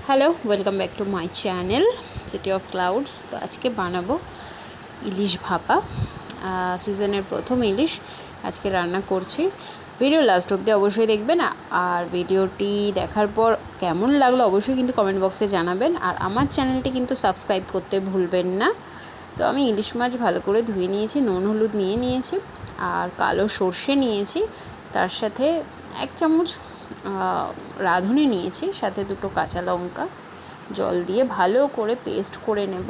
Hello, welcome back to my channel city of clouds. তো আজকে বানাবো ইলিশ ভাপা, সিজনের প্রথম ইলিশ আজকে রান্না করছি। ভিডিও লাস্ট অবধি অবশ্যই দেখবেন, আর ভিডিওটি দেখার পর কেমন লাগলো অবশ্যই কিন্তু কমেন্ট বক্সে জানাবেন। আর আমার চ্যানেলটি কিন্তু সাবস্ক্রাইব করতে ভুলবেন না। তো আমি ইলিশ মাছ ভালো করে ধুয়ে নিয়েছি, নুন হলুদ নিয়েছি, আর কালো সর্ষে নিয়েছি, তার সাথে 1 চামচ রাঁধুনি নিয়েছি, সাথে 2টো কাঁচা লঙ্কা জল দিয়ে ভালো করে পেস্ট করে নেব।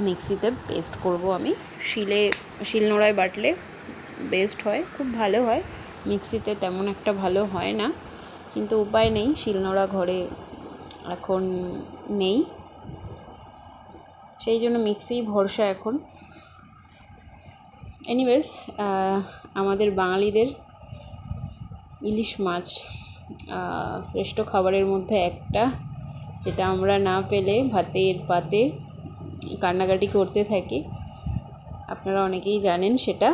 মিক্সিতে পেস্ট করব আমি, শিলনোড়ায় বাটলে বেস্ট হয়, খুব ভালো হয়। মিক্সিতে তেমন একটা ভালো হয় না, কিন্তু উপায় নেই, শিলনোড়া ঘরে এখন নেই, সেই জন্য মিক্সি ভরসা এখন। এনিওয়েজ, আমাদের বাঙালিদের ইলিশ মাছ শ্রেষ্ঠ খাবারের মধ্যে একটা, যেটা আমরা না পেলে ভাতের পাতে কান্নাকাটি করতে থাকি। আপনারা অনেকেই জানেন সেটা।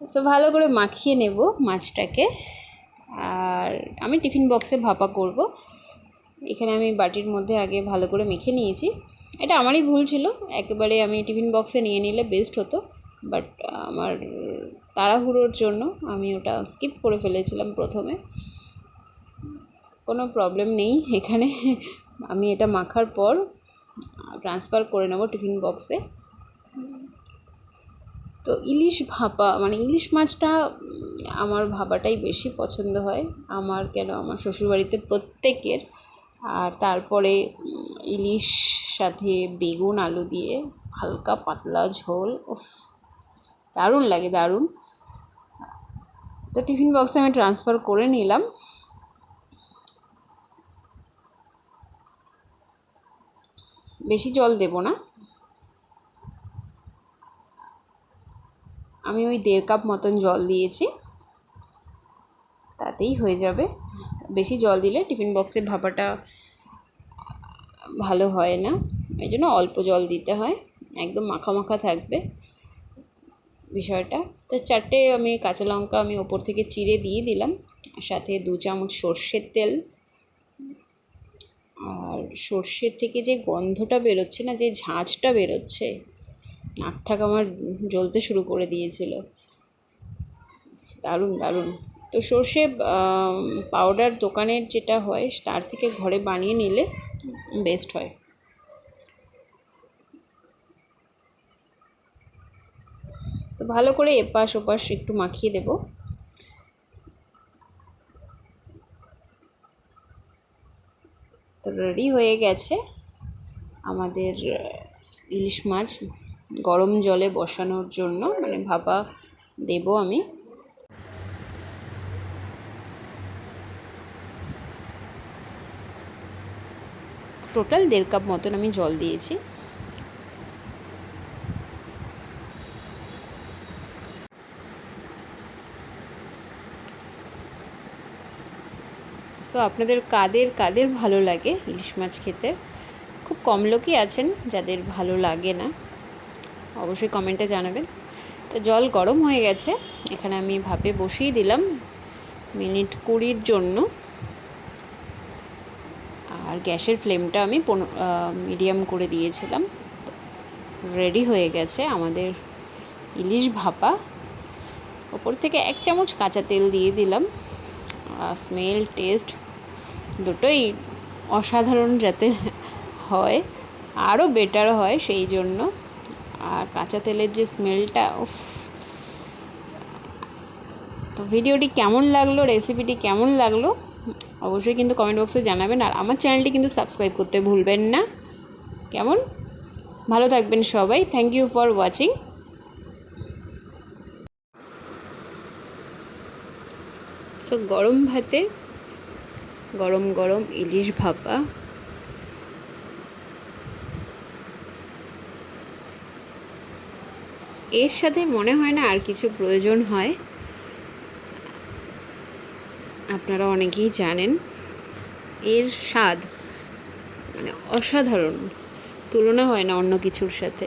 সো ভালো করে মাখিয়ে নেব মাছটাকে, আর আমি টিফিন বক্সে ভাপা করব। এখানে আমি বাটির মধ্যে আগে ভালো করে মেখে নিয়েছি। এটা আমারই ভুল ছিল, একেবারে আমি টিফিন বক্সে নিয়ে নিলে বেস্ট হতো, বাট আমার তাড়াহুড়োর জন্য আমি ওটা স্কিপ করে ফেলেছিলাম প্রথমে। কোনো প্রবলেম নেই এখানে। আমি এটা মাখার পর ট্রান্সফার করে নেব টিফিন বক্সে। তো ইলিশ ভাপা মানে ইলিশ মাছটা আমার ভাপাটাই বেশি পছন্দ হয়, আমার কেন, আমার শ্বশুরবাড়িতে প্রত্যেকের। আর তারপরে ইলিশ সাথে বেগুন আলু দিয়ে হালকা পাতলা ঝোল, উফ, দারুণ লাগে, দারুণ। তো টিফিন বক্সে আমি ট্রান্সফার করে নিলাম। বেশি জল দেব না, আমি ওই 1.5 কাপ মতন জল দিয়েছি, তাতেই হয়ে যাবে। বেশি জল দিলে টিফিন বক্সের ভাপাটা ভালো হয় না, এই জন্য অল্প জল দিতে হয়, একদম মাখা মাখা থাকবে বিষয়টা। তো 4টে আমি কাঁচা লঙ্কা আমি ওপর থেকে চিড়ে দিয়ে দিলাম, সাথে 2 চামচ সর্ষের তেল। আর সর্ষের থেকে যে গন্ধটা বেরোচ্ছে না, যে ঝাঁঝটা বেরোচ্ছে, নাক ঠাক আমার জ্বলতে শুরু করে দিয়েছিল, দারুণ দারুণ। তো সর্ষে পাউডার দোকানের যেটা হয় তার থেকে ঘরে বানিয়ে নিলে বেস্ট হয়। তো ভালো করে এপাশ ওপাশ একটু মাখিয়ে দেব। তো রেডি হয়ে গেছে আমাদের ইলিশ মাছ, গরম জলে বসানোর জন্য, মানে ভাপা দেব আমি। টোটাল 1.5 কাপ মতন আমি জল দিয়েছি। সো আপনাদের কাদের ভালো লাগে ইলিশ মাছ খেতে? খুব কম লোকই আছেন যাদের ভালো লাগে না, অবশ্যই কমেন্টে জানাবেন। তো জল গরম হয়ে গেছে, এখানে আমি ভাপে বসিয়ে দিলাম মিনিট 20 জন্য। আর গ্যাসের ফ্লেমটা আমি মিডিয়াম করে দিয়েছিলাম। রেডি হয়ে গেছে আমাদের ইলিশ ভাপা। ওপর থেকে 1 চামচ কাঁচা তেল দিয়ে দিলাম। স্মেল টেস্ট দুটোই অসাধারণ যাতে হয়, আরও বেটার হয় সেই জন্য। আর কাঁচা তেলের যে স্মেলটা, উফ। তো ভিডিওটি কেমন লাগলো, রেসিপিটি কেমন লাগলো অবশ্যই কিন্তু কমেন্ট বক্সে জানাবেন। আর আমার চ্যানেলটি কিন্তু সাবস্ক্রাইব করতে ভুলবেন না। কেমন, ভালো থাকবেন সবাই। Thank you for watching. So গরম ভাতে গরম গরম ইলিশ ভাপা, এর সাথে মনে হয় না আর কিছু প্রয়োজন হয়। আপনারা অনেকেই জানেন এর স্বাদ মানে অসাধারণ, তুলনা হয় না অন্য কিছুর সাথে।